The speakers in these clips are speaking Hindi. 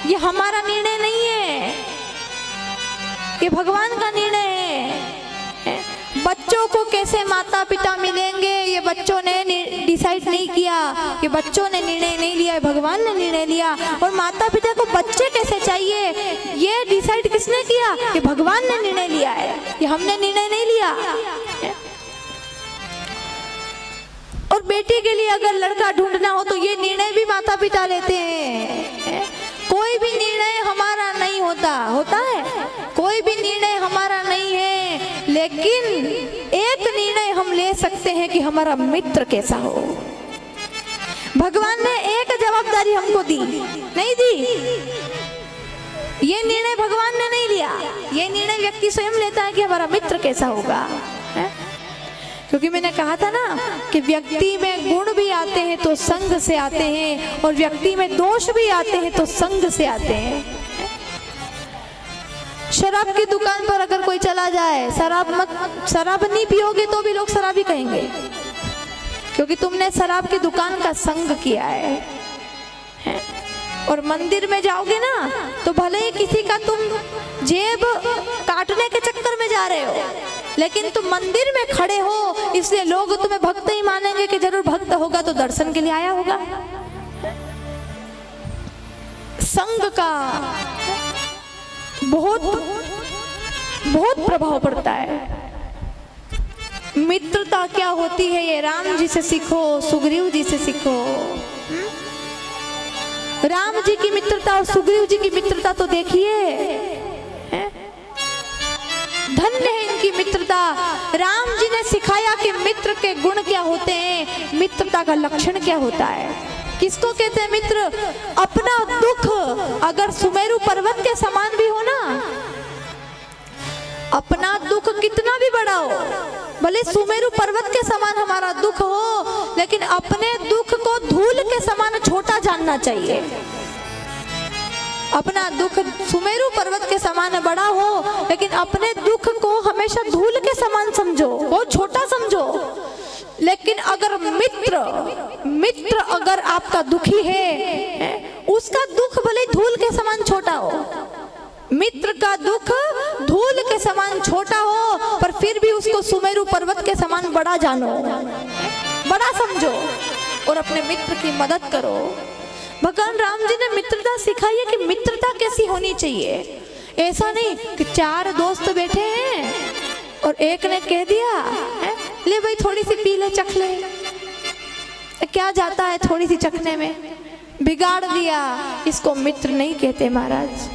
ये हमारा निर्णय नहीं है, ये भगवान का निर्णय है। बच्चों को कैसे माता पिता मिलेंगे ये बच्चों ने डिसाइड नहीं किया, ये बच्चों ने निर्णय नहीं लिया, भगवान ने निर्णय लिया। और माता पिता को बच्चे कैसे चाहिए ये डिसाइड किसने किया? ये भगवान ने निर्णय लिया है, ये हमने निर्णय नहीं लिया। और बेटी के लिए अगर लड़का ढूंढना हो तो ये निर्णय भी माता पिता लेते हैं। कोई भी निर्णय हमारा नहीं होता है, कोई भी निर्णय हमारा नहीं है, लेकिन एक निर्णय हम ले सकते हैं कि हमारा मित्र कैसा हो। भगवान ने एक जवाबदारी हमको दी, नहीं दी, ये निर्णय भगवान ने नहीं लिया, ये निर्णय व्यक्ति स्वयं लेता है कि हमारा मित्र कैसा होगा। क्योंकि मैंने कहा था ना कि व्यक्ति में गुण भी आते हैं तो संग से आते हैं, और व्यक्ति में दोष भी आते हैं तो संग से आते हैं। शराब की दुकान पर अगर कोई चला जाए, शराब नहीं पियोगे तो भी लोग शराबी कहेंगे, क्योंकि तुमने शराब की दुकान का संग किया है। और मंदिर में जाओगे ना तो भले ही किसी का तुम जेब काटने के चक्कर में जा रहे हो, लेकिन तुम मंदिर में खड़े हो इसलिए लोग तुम्हें भक्त ही मानेंगे कि जरूर भक्त होगा तो दर्शन के लिए आया होगा। संग का बहुत बहुत प्रभाव पड़ता है। मित्रता क्या होती है ये राम जी से सीखो, सुग्रीव जी से सीखो। राम जी की मित्रता और सुग्रीव जी की मित्रता तो देखिए, धन्य है इनकी मित्रता। राम जी ने सिखाया कि मित्र के गुण क्या होते हैं, मित्रता का लक्षण क्या होता है। किसको कहते हैं मित्र? अपना दुख अगर सुमेरु पर्वत के समान भी हो ना, अपना दुख कितना भी बड़ा हो, भले सुमेरु पर्वत के समान हमारा दुख हो, लेकिन अपने दुख को धूल के समान छोटा जानना चाहिए। अपना दुख सुमेरु पर्वत के समान बड़ा हो, लेकिन अपने दुख को हमेशा धूल के समान समझो, बहुत छोटा समझो। लेकिन अगर मित्र अगर आपका दुखी है, उसका दुख भले धूल के समान छोटा हो, मित्र का दुख धूल के समान छोटा हो, पर फिर भी उसको सुमेरु पर्वत के समान बड़ा जानो, बड़ा समझो और अपने मित्र की मदद करो। भगवान राम जी ने मित्रता सिखाई है कि मित्रता कैसी होनी चाहिए। ऐसा नहीं कि चार दोस्त बैठे हैं और एक ने कह दिया ले भाई थोड़ी सी पी ले, चख ले, क्या जाता है थोड़ी सी चखने में, बिगाड़ दिया। इसको मित्र नहीं कहते महाराज।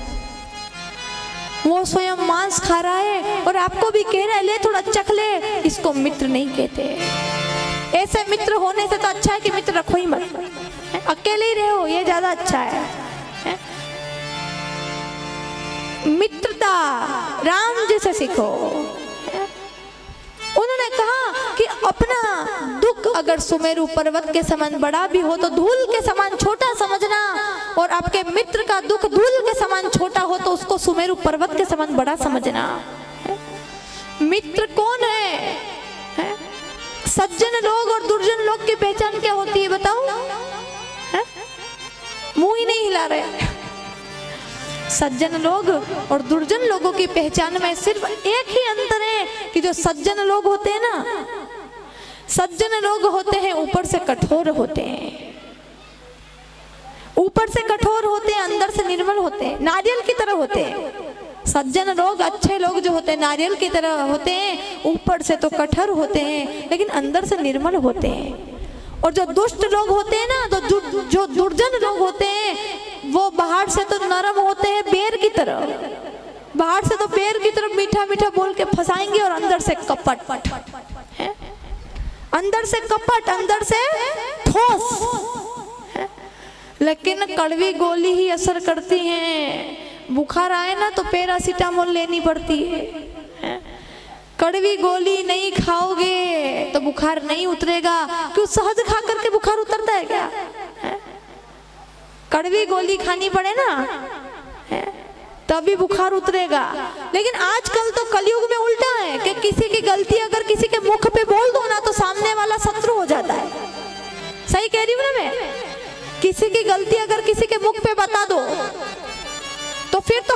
वो स्वयं मांस खा रहा है और आपको भी कह रहा है ले थोड़ा चख ले, इसको मित्र नहीं कहते। ऐसे मित्र होने से तो अच्छा है कि मित्र रखो ही मत, अकेले ही रहो, ये ज्यादा अच्छा है। मित्रता राम जी से सीखो। उन्होंने कहा कि अपना दुख अगर सुमेरु पर्वत के समान बड़ा भी हो तो धूल के समान छोटा समझना, और आपके मित्र का दुख धूल के समान छोटा हो तो उसको सुमेरु पर्वत के समान बड़ा समझना। मित्र कौन है? सज्जन लोग और दुर्जन लोग की पहचान क्या होती है बताओ? मुंह ही नहीं हिला रहे। सज्जन लोग और दुर्जन लोगों की पहचान में सिर्फ एक ही अंतर है कि जो सज्जन लोग होते हैं ना, सज्जन लोग होते हैं ऊपर से कठोर होते हैं, ऊपर से कठोर होते हैं, अंदर से निर्मल होते हैं, नारियल की तरह होते हैं। सज्जन लोग, अच्छे लोग जो होते हैं नारियल की तरह होते हैं, ऊपर से तो कठोर होते हैं लेकिन अंदर से निर्मल होते हैं। और जो दुष्ट लोग होते हैं ना, तो जो दुर्जन लोग होते हैं वो बाहर से तो नरम होते हैं बेर की तरह, बाहर से तो बेर की तरह मीठा मीठा बोल के फंसाएंगे, और अंदर से कपट, अंदर से कपट, अंदर से ठोस। लेकिन कड़वी गोली ही असर करती है। बुखार आए ना तो पैरासीटामोल लेनी पड़ती है। कड़वी गोली नहीं खाओगे तो बुखार नहीं उतरेगा। क्यों? शहद खा करके बुखार उतरता है क्या? कड़वी गोली खानी पड़े ना तभी बुखार उतरेगा। लेकिन आजकल तो कलयुग में उल्टा है कि किसी की गलती अगर किसी के मुख पे बोल दो ना तो सामने वाला शत्रु हो जाता है। सही कह रही हूँ ना मैं? किसी की गलती अगर किसी के मुख पे बता दो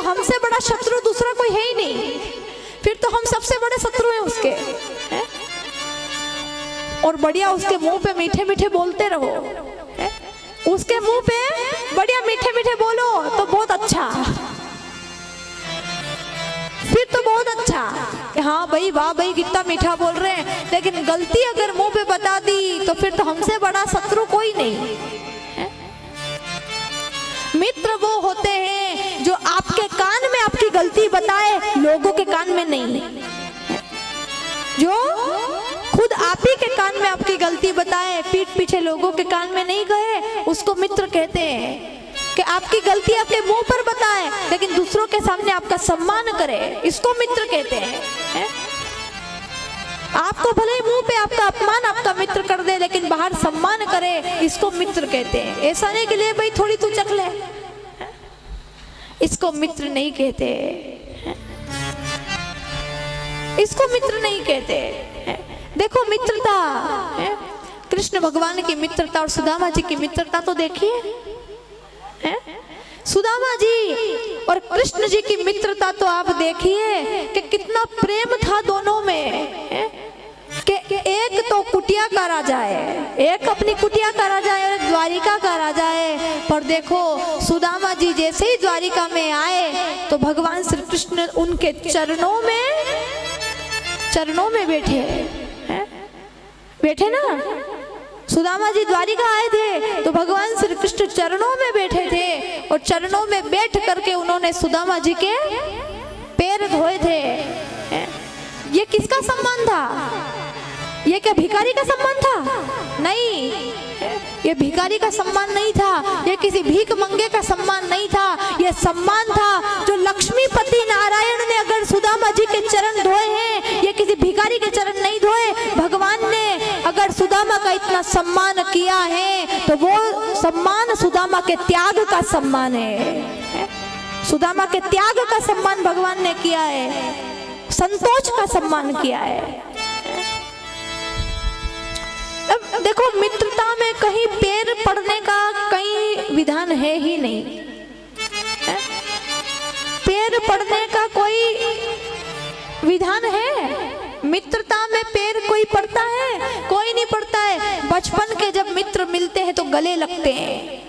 हमसे बड़ा शत्रु दूसरा कोई है ही नहीं, फिर तो हम सबसे बड़े शत्रु हैं उसके, है? और बढ़िया उसके मुंह पे मीठे मीठे बोलते रहो, है? उसके मुंह पे बढ़िया मीठे मीठे बोलो तो बहुत अच्छा, फिर तो बहुत अच्छा कि हाँ भाई वाह भाई कितना मीठा बोल रहे हैं। लेकिन गलती अगर मुंह पे बता दी तो फिर तो हमसे बड़ा शत्रु कोई नहीं है। मित्र वो होते हैं जो आपके कान में आपकी गलती बताए, लोगों के कान में नहीं, जो खुद आप ही के कान में आपकी गलती बताए, पीठ पीछे लोगों के कान में नहीं कहे, उसको मित्र कहते हैं। कि आपकी गलती आपके मुंह पर बताए लेकिन दूसरों के सामने आपका सम्मान करे, इसको मित्र कहते हैं। आपको भले ही मुंह पे आपका अपमान आपका मित्र कर दे लेकिन बाहर सम्मान करे, इसको मित्र कहते हैं। ऐसा नहीं कि ले भाई थोड़ी तू चख ले, इसको मित्र नहीं कहते, इसको मित्र नहीं कहते। देखो मित्रता, कृष्ण भगवान की मित्रता और सुदामा जी की मित्रता तो देखिए। सुदामा जी और कृष्ण जी की मित्रता तो आप देखिए कि कितना प्रेम था दोनों में। कि एक तो कुटिया का राजा है, एक अपनी कुटिया का राजा है और एक द्वारिका का राजा है। पर देखो सुदामा जी जैसे ही द्वारिका में आए तो भगवान श्री कृष्ण उनके चरणों में बैठे ना। सुदामा जी द्वारिका आए थे तो भगवान श्री कृष्ण चरणों में बैठे थे और चरणों में बैठ करके उन्होंने सुदामा जी के पैर धोए थे। ये किसका सम्मान था? ये क्या भिखारी का सम्मान था? नहीं, ये भिखारी का सम्मान नहीं था, ये किसी भीख मंगे का सम्मान नहीं था। ये सम्मान था जो लक्ष्मीपति नारायण ने अगर सुदामा जी के चरण धोए हैं, ये किसी भिखारी के चरण नहीं धोए। भगवान ने अगर सुदामा का इतना सम्मान किया है तो वो सम्मान सुदामा के त्याग का सम्मान है। सुदामा के त्याग का सम्मान भगवान ने किया है, संतोष का सम्मान किया है। अब देखो मित्रता में कहीं पैर पड़ने का कहीं विधान है ही नहीं, पैर पड़ने का कोई विधान है? मित्रता में पैर कोई पड़ता है? कोई नहीं पड़ता है। बचपन के जब मित्र मिलते हैं तो गले लगते हैं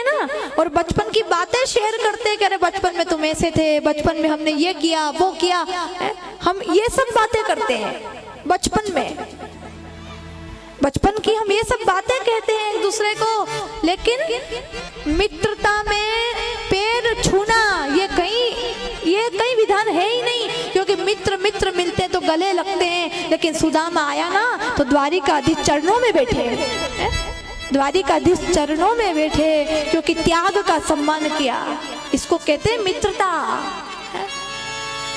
ना, और बचपन की बातें शेयर करते हैं कि अरे बचपन में तुम ऐसे थे, बचपन में हमने ये किया वो किया, हम ये सब बातें करते हैं बचपन में। बचपन की हम ये सब बातें कहते हैं एक दूसरे को, लेकिन मित्रता में पैर छूना ये कहीं विधान है ही नहीं। क्योंकि मित्र मिलते तो गले लगते हैं, लेकिन सुदामा आया ना तो द्वारिकाधीश चरणों में बैठे, द्वारिकाधीश चरणों में बैठे क्योंकि त्याग का सम्मान किया। इसको कहते हैं मित्रता।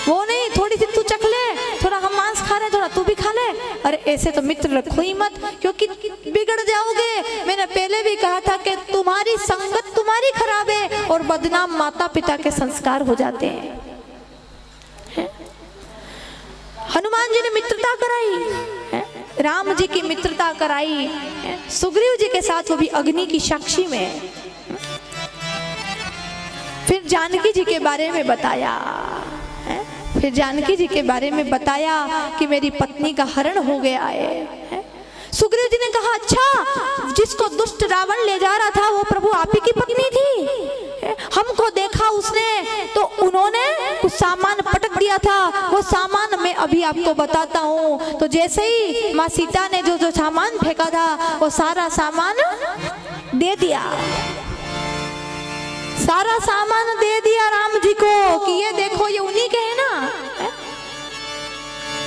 वो नहीं थोड़ी सी तू चख ले, थोड़ा हम मांस खा रहे थोड़ा तू भी खा ले, अरे ऐसे तो मित्र रखो ही मत क्योंकि बिगड़ जाओगे। मैंने पहले भी कहा था कि तुम्हारी संगत तुम्हारी खराब है और बदनाम माता पिता के संस्कार हो जाते हैं। हनुमान जी ने मित्रता कराई, राम जी की मित्रता कराई, सुग्रीव जी के साथ वो भी अग्नि की साक्षी में। फिर जानकी जी के बारे में बताया, फिर जानकी जी के बारे में बताया कि मेरी पत्नी का हरण हो गया है। सुग्रीव जी ने कहा अच्छा, जिसको दुष्ट रावण ले जा रहा था वो प्रभु आप ही की पत्नी थी? हमको देखा उसने तो उन्होंने कुछ सामान पटक दिया था, वो सामान मैं अभी आपको बताता हूँ। तो जैसे ही माँ सीता ने जो सामान फेंका था वो सारा सामान दे दिया, सारा सामान दे दिया राम जी को कि ये देखो ये उन्हीं के है ना।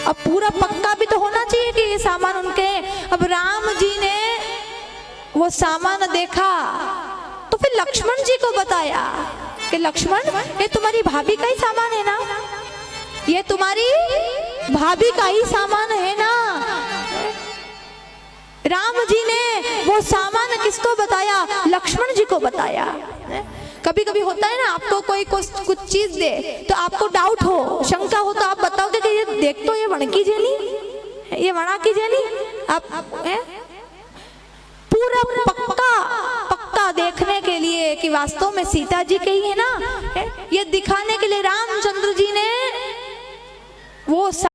अब पूरा पक्का भी तो होना चाहिए कि ये सामान उनके हैं। अब राम जी ने वो सामान देखा तो फिर लक्ष्मण जी को बताया कि लक्ष्मण ये तुम्हारी भाभी का ही सामान है ना, ये तुम्हारी भाभी का ही सामान है ना। राम जी ने वो सामान किसको बताया? लक्ष्मण जी को बताया। कभी कभी होता है ना, आपको कोई कुछ चीज दे तो आपको डाउट हो, शंका हो, तो आप बताओगे कि ये देख तो ये वण की जेली, ये वणा की जेली। आप पूरा पक्का देखने के लिए कि वास्तव में सीता जी के ही है ना, ये दिखाने के लिए राम